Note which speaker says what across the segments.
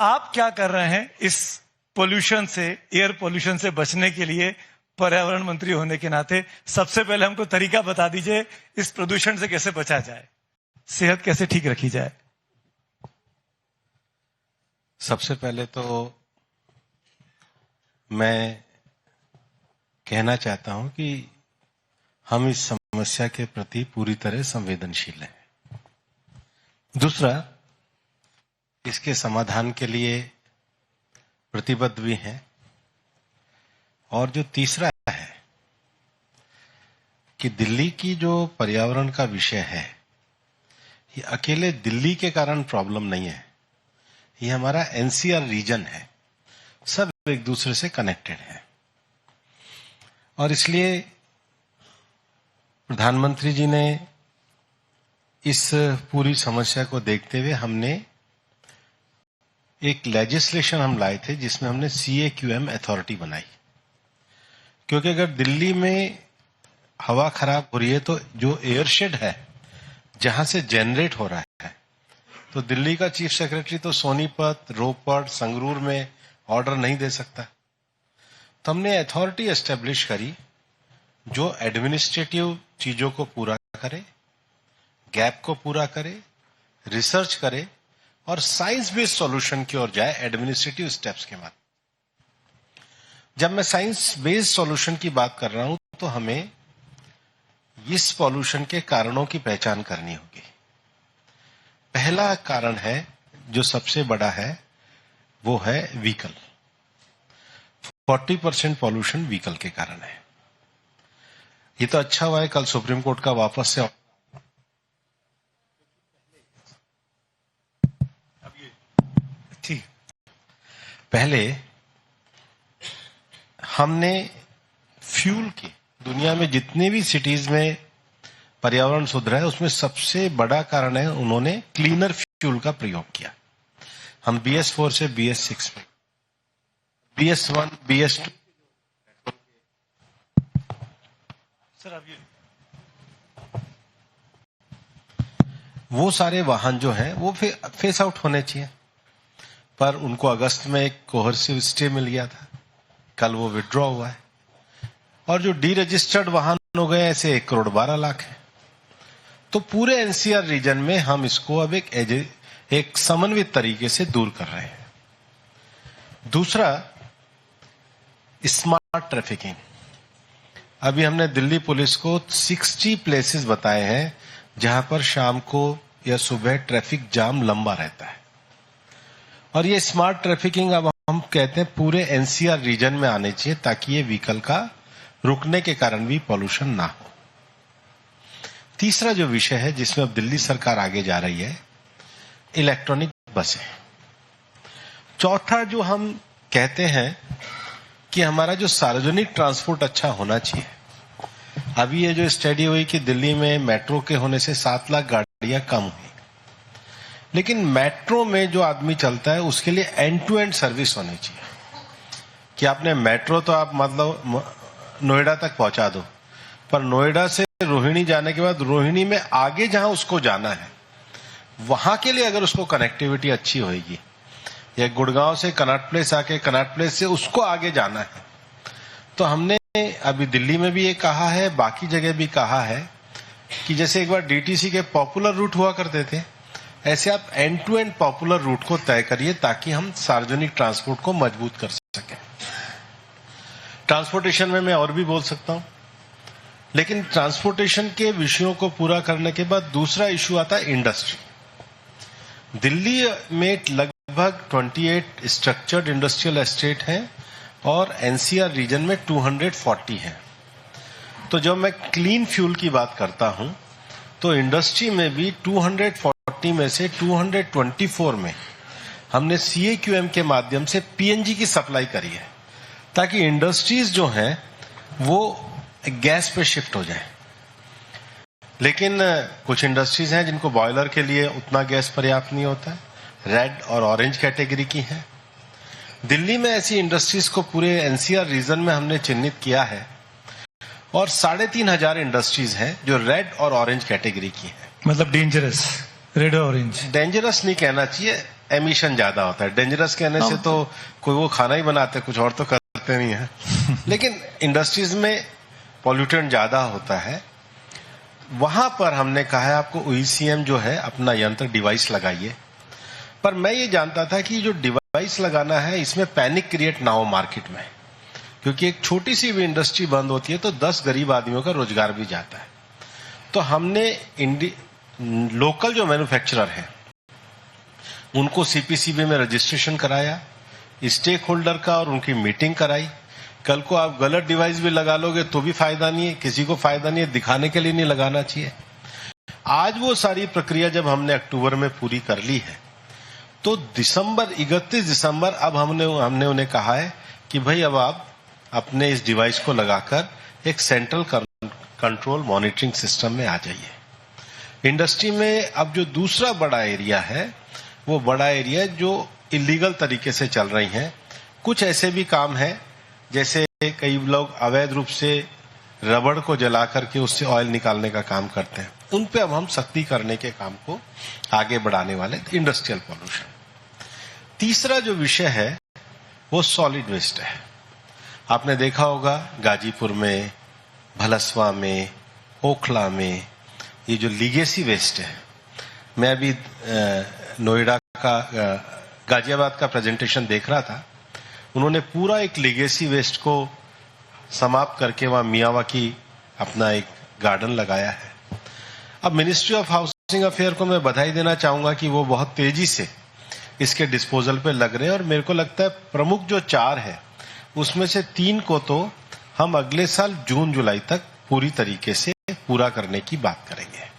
Speaker 1: आप क्या कर रहे हैं इस पोल्यूशन से, एयर पोल्यूशन से बचने के लिए? पर्यावरण मंत्री होने के नाते सबसे पहले हमको तरीका बता दीजिए, इस प्रदूषण से कैसे बचा जाए, सेहत कैसे ठीक रखी जाए।
Speaker 2: सबसे पहले तो मैं कहना चाहता हूं कि हम इस समस्या के प्रति पूरी तरह संवेदनशील हैं। दूसरा, इसके समाधान के लिए प्रतिबद्ध भी हैं। और जो तीसरा है कि दिल्ली की जो पर्यावरण का विषय है, ये अकेले दिल्ली के कारण प्रॉब्लम नहीं है, ये हमारा एनसीआर रीजन है, सब एक दूसरे से कनेक्टेड है। और इसलिए प्रधानमंत्री जी ने इस पूरी समस्या को देखते हुए हमने एक लेजिस्लेशन हम लाए थे जिसमें हमने CAQM अथॉरिटी बनाई। क्योंकि अगर दिल्ली में हवा खराब हो रही है तो जो एयरशेड है जहां से जनरेट हो रहा है, तो दिल्ली का चीफ सेक्रेटरी तो सोनीपत, रोपड़, संगरूर में ऑर्डर नहीं दे सकता। तो हमने अथॉरिटी एस्टेब्लिश करी जो एडमिनिस्ट्रेटिव चीजों को पूरा करे, गैप को पूरा करे, रिसर्च करे और साइंस बेस्ड सॉल्यूशन की ओर जाए एडमिनिस्ट्रेटिव स्टेप्स के बाद। जब मैं साइंस बेस्ड सॉल्यूशन की बात कर रहा हूं तो हमें इस पॉल्यूशन के कारणों की पहचान करनी होगी। पहला कारण है जो सबसे बड़ा है वो है व्हीकल। 40% पॉल्यूशन व्हीकल के कारण है। ये तो अच्छा हुआ है कल सुप्रीम कोर्ट का वापस से ठीक। पहले हमने फ्यूल की, दुनिया में जितने भी सिटीज में पर्यावरण सुधरा है उसमें सबसे बड़ा कारण है उन्होंने क्लीनर फ्यूल का प्रयोग किया। हम BS4 से BS6 में, BS1, BS2
Speaker 1: सर अब ये
Speaker 2: वो सारे वाहन जो हैं वो फेस आउट होने चाहिए, पर उनको अगस्त में एक कोहर्सिव स्टे मिल गया था, कल वो विड्रॉ हुआ है। और जो डीरजिस्टर्ड वाहन हो गए ऐसे 1,12,00,000 है। तो पूरे एनसीआर रीजन में हम इसको अब एक समन्वित तरीके से दूर कर रहे हैं। दूसरा, स्मार्ट ट्रैफिकिंग। अभी हमने दिल्ली पुलिस को 60 प्लेसेस बताए हैं जहां पर शाम को या सुबह ट्रैफिक जाम लंबा रहता है। और ये स्मार्ट ट्रैफिकिंग अब हम कहते हैं पूरे एनसीआर रीजन में आने चाहिए ताकि ये व्हीकल का रुकने के कारण भी पॉल्यूशन ना हो। तीसरा जो विषय है जिसमें अब दिल्ली सरकार आगे जा रही है, इलेक्ट्रॉनिक बसें। चौथा जो हम कहते हैं कि हमारा जो सार्वजनिक ट्रांसपोर्ट अच्छा होना चाहिए। अभी ये जो स्टडी हुई कि दिल्ली में मेट्रो के होने से 7 लाख गाड़ियां कम हुई, लेकिन मेट्रो में जो आदमी चलता है उसके लिए एंड टू एंड सर्विस होनी चाहिए। कि आपने मेट्रो तो आप मतलब नोएडा तक पहुंचा दो, पर नोएडा से रोहिणी जाने के बाद रोहिणी में आगे जहां उसको जाना है वहां के लिए अगर उसको कनेक्टिविटी अच्छी होगी, या गुड़गांव से कनॉट प्लेस आके कनॉट प्लेस से उसको आगे जाना है, तो हमने अभी दिल्ली में भी ये कहा है, बाकी जगह भी कहा है कि जैसे एक बार डीटीसी के पॉपुलर रूट हुआ करते थे, ऐसे आप end to end popular route को तय करिए ताकि हम सार्वजनिक ट्रांसपोर्ट को मजबूत कर सकें। ट्रांसपोर्टेशन में मैं और भी बोल सकता हूं, लेकिन ट्रांसपोर्टेशन के विषयों को पूरा करने के बाद दूसरा इश्यू आता है इंडस्ट्री। दिल्ली में लगभग 28 स्ट्रक्चर्ड इंडस्ट्रियल एस्टेट हैं और एनसीआर रीजन में 240 हैं। तो जब मैं क्लीन फ्यूल की बात करता हूं तो इंडस्ट्री में भी 240 में से 224 में हमने CAQM के माध्यम से PNG की सप्लाई करी है ताकि इंडस्ट्रीज जो हैं वो गैस पे शिफ्ट हो जाए। लेकिन कुछ इंडस्ट्रीज हैं जिनको बॉयलर के लिए उतना गैस पर्याप्त नहीं होता है, रेड और ऑरेंज कैटेगरी की हैं। दिल्ली में ऐसी इंडस्ट्रीज को पूरे एनसीआर रीजन में हमने चिन्हित किया है और 3,500 इंडस्ट्रीज हैं जो रेड और ऑरेंज कैटेगरी की हैं।
Speaker 1: मतलब डेंजरस, रेड और ऑरेंज।
Speaker 2: डेंजरस नहीं कहना चाहिए, एमिशन ज्यादा होता है। डेंजरस कहने से तो कोई वो खाना ही बनाते, कुछ और तो करते नहीं है। लेकिन इंडस्ट्रीज में पॉल्यूटेंट ज्यादा होता है। वहां पर हमने कहा है आपको OECM जो है अपना यंत्र डिवाइस लगाइए। पर मैं ये जानता था कि जो डिवाइस लगाना है इसमें पैनिक क्रिएट ना हो मार्केट में, क्योंकि एक छोटी सी भी इंडस्ट्री बंद होती है तो 10 गरीब आदमियों का रोजगार भी जाता है। तो हमने लोकल जो मैन्युफैक्चरर हैं उनको CPCB में रजिस्ट्रेशन कराया, स्टेक होल्डर का और उनकी मीटिंग कराई। कल को आप गलत डिवाइस भी लगा लोगे तो भी फायदा नहीं है, किसी को फायदा नहीं है, दिखाने के लिए नहीं लगाना चाहिए। आज वो सारी प्रक्रिया जब हमने अक्टूबर में पूरी कर ली है तो 31 दिसंबर अब हमने उन्हें कहा है कि भाई अब आप अपने इस डिवाइस को लगाकर एक सेंट्रल कंट्रोल मॉनिटरिंग सिस्टम में आ जाइए। इंडस्ट्री में अब जो दूसरा बड़ा एरिया है वो बड़ा एरिया जो इलीगल तरीके से चल रही हैं। कुछ ऐसे भी काम है जैसे कई लोग अवैध रूप से रबड़ को जला करके उससे ऑयल निकालने का काम करते हैं, उन पे अब हम सख्ती करने के काम को आगे बढ़ाने वाले। Industrial pollution. तीसरा जो विषय है वो सॉलिड वेस्ट है। आपने देखा होगा गाजीपुर में, भलसवा में, ओखला में ये जो लीगेसी वेस्ट है। मैं अभी नोएडा का गाजियाबाद का प्रेजेंटेशन देख रहा था। उन्होंने पूरा एक लीगेसी वेस्ट को समाप्त करके वहां मियावाकी अपना एक गार्डन लगाया है। अब मिनिस्ट्री ऑफ हाउसिंग अफेयर को मैं बधाई देना चाहूंगा कि वो बहुत तेजी से इसके डिस्पोजल पे लग रहे हैं। और मेरे को लगता है प्रमुख जो 4 है उसमें से 3 को तो हम अगले साल जून जुलाई तक पूरी तरीके से पूरा करने की बात करेंगे।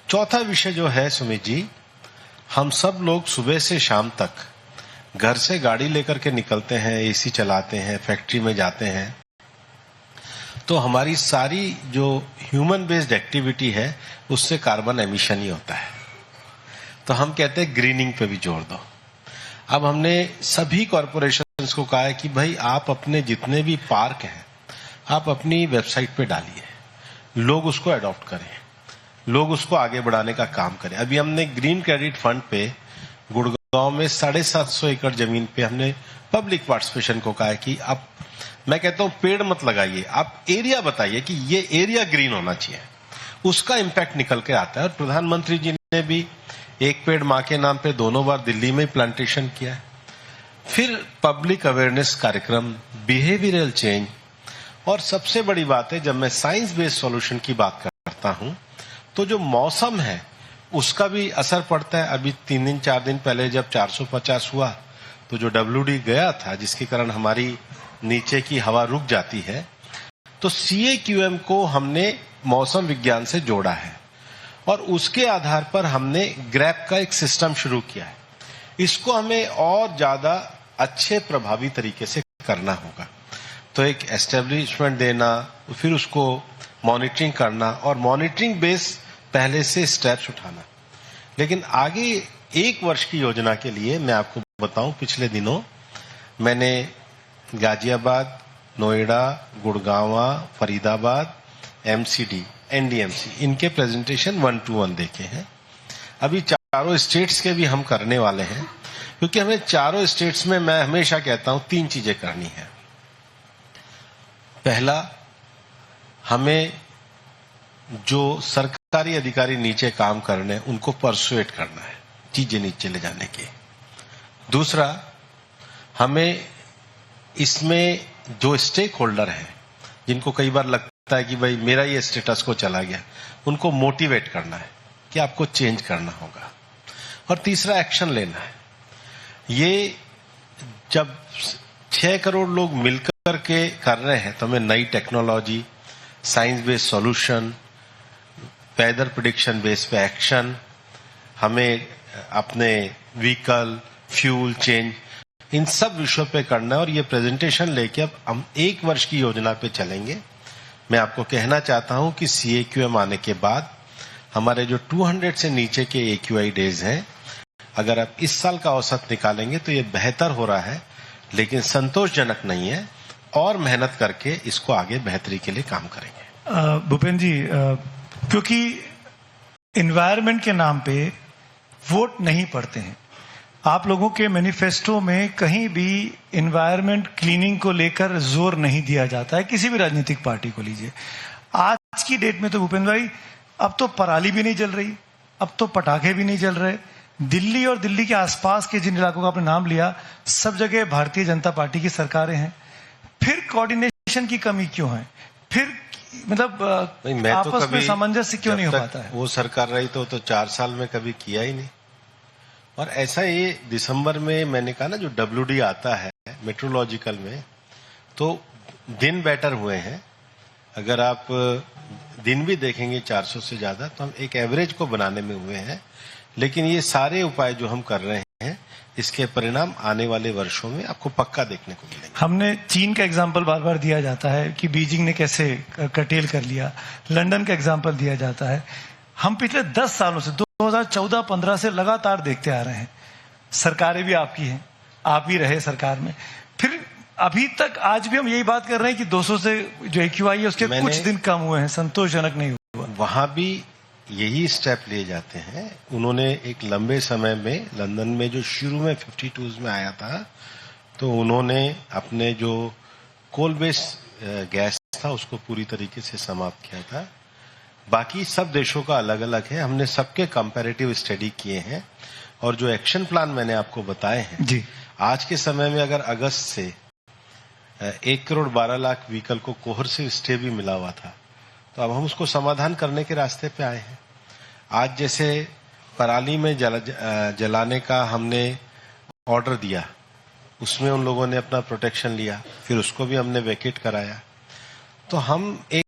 Speaker 2: चौथा विषय जो है सुमित जी, हम सब लोग सुबह से शाम तक घर से गाड़ी लेकर के निकलते हैं, AC चलाते हैं, फैक्ट्री में जाते हैं, तो हमारी सारी जो ह्यूमन बेस्ड एक्टिविटी है उससे कार्बन एमिशन ही होता है। तो हम कहते हैं ग्रीनिंग पे भी जोर दो। अब हमने सभी कॉरपोरेशंस को कहा है कि भाई आप अपने जितने भी पार्क हैं आप अपनी वेबसाइट पे डालिए, लोग उसको अडॉप्ट करें, लोग उसको आगे बढ़ाने का काम करें। अभी हमने ग्रीन क्रेडिट फंड पे गुड़गांव में 750 एकड़ जमीन पे हमने पब्लिक पार्टिसिपेशन को कहा है कि आप, मैं कहता हूं पेड़ मत लगाइए, आप एरिया बताइए कि ये एरिया ग्रीन होना चाहिए, उसका इंपैक्ट निकल के आता है। और प्रधानमंत्री जी ने भी एक पेड़ मां के नाम पे दोनों बार दिल्ली में प्लांटेशन किया है। फिर पब्लिक अवेयरनेस कार्यक्रम, बिहेवियरल चेंज, और सबसे बड़ी बात है जब मैं साइंस बेस्ड सॉल्यूशन की बात करता हूं तो जो मौसम है उसका भी असर पड़ता है। अभी 3-4 दिन पहले जब 450 हुआ तो जो WD गया था जिसके कारण हमारी नीचे की हवा रुक जाती है, तो CAQM को हमने मौसम विज्ञान से जोड़ा है और उसके आधार पर हमने ग्रैप का एक सिस्टम शुरू किया है। इसको हमें और ज्यादा अच्छे प्रभावी तरीके से करना होगा। तो एक एस्टेब्लिशमेंट देना, फिर उसको मॉनिटरिंग करना और मॉनिटरिंग बेस पहले से स्टेप्स उठाना। लेकिन आगे 1 वर्ष की योजना के लिए मैं आपको बताऊं, पिछले दिनों मैंने गाजियाबाद, नोएडा, गुड़गांव, फरीदाबाद, MCD, NDMC इनके प्रेजेंटेशन 1-to-1 देखे हैं। अभी चारों स्टेट्स के भी हम करने वाले हैं, क्योंकि हमें चारों स्टेट्स में, मैं हमेशा कहता हूं, 3 चीजें करनी है। पहला, हमें जो सरकारी अधिकारी नीचे काम कर रहे हैं उनको परसुएट करना है चीजें नीचे ले जाने की। दूसरा, हमें इसमें जो स्टेक होल्डर हैं जिनको कई बार लगता है कि भाई मेरा ये स्टेटस को चला गया, उनको मोटिवेट करना है कि आपको चेंज करना होगा। और तीसरा, एक्शन लेना है। ये जब 6 करोड़ लोग मिलकर के कर रहे हैं तो हमें नई technology, science based solution, weather prediction base पे एक्शन, हमें अपने व्हीकल, फ्यूल चेंज, इन सब विषयों पे करना है। और ये प्रेजेंटेशन लेके अब हम 1 वर्ष की योजना पे चलेंगे। मैं आपको कहना चाहता हूं कि CAQM आने के बाद हमारे जो 200 से नीचे के AQI डेज हैं, अगर आप इस साल का औसत निकालेंगे तो ये बेहतर हो रहा है, लेकिन संतोषजनक नहीं है। और मेहनत करके इसको आगे बेहतरी के लिए काम करेंगे।
Speaker 1: भूपेंद्र जी, क्योंकि एनवायरनमेंट के नाम पे वोट नहीं पड़ते हैं, आप लोगों के मैनिफेस्टो में कहीं भी एनवायरनमेंट क्लीनिंग को लेकर जोर नहीं दिया जाता है, किसी भी राजनीतिक पार्टी को लीजिए। आज की डेट में तो भूपेंद्र भाई अब तो पराली भी नहीं जल रही, अब तो पटाखे भी नहीं जल रहे। दिल्ली और दिल्ली के आसपास के जिन इलाकों का आपने नाम लिया, सब जगह भारतीय जनता पार्टी की सरकारें हैं। फिर कोऑर्डिनेशन की कमी क्यों है? फिर मतलब आपस में सामंजस्य क्यों नहीं हो पाता है?
Speaker 2: वो सरकार रही तो 4 साल में कभी किया ही नहीं। और ऐसा ये दिसंबर में मैंने कहा ना, जो WD आता है मेट्रोलॉजिकल में, तो दिन बेटर हुए हैं। अगर आप दिन भी देखेंगे 400 से ज्यादा, तो हम एक एवरेज को बनाने में हुए हैं। लेकिन ये सारे उपाय जो हम कर रहे हैं, इसके परिणाम आने वाले वर्षों में आपको पक्का देखने को मिलेंगे।
Speaker 1: हमने चीन का एग्जाम्पल बार बार दिया जाता है कि बीजिंग ने कैसे कटेल कर लिया, लंदन का एग्जाम्पल दिया जाता है। हम पिछले 10 सालों से 2014-15 से लगातार देखते आ रहे हैं, सरकारें भी आपकी हैं, आप भी रहे सरकार में, फिर अभी तक आज भी हम यही बात कर रहे हैं कि 200 से जो AQI है उसके कुछ दिन कम हुए हैं, संतोषजनक नहीं हुआ।
Speaker 2: वहां भी यही स्टेप लिए जाते हैं। उन्होंने एक लंबे समय में लंदन में जो शुरू में 52 में आया था, तो उन्होंने अपने जो कोल बेस्ड गैस था उसको पूरी तरीके से समाप्त किया था। बाकी सब देशों का अलग अलग है, हमने सबके कंपैरेटिव स्टडी किए हैं। और जो एक्शन प्लान मैंने आपको बताए हैं
Speaker 1: जी,
Speaker 2: आज के समय में अगर अगस्त से 1,12,00,000 व्हीकल को कोहर्सिव स्टे भी मिला हुआ था, तो अब हम उसको समाधान करने के रास्ते पे आए हैं। आज जैसे पराली में जलाने का हमने ऑर्डर दिया, उसमें उन लोगों ने अपना प्रोटेक्शन लिया, फिर उसको भी हमने वैकेट कराया। तो हम एक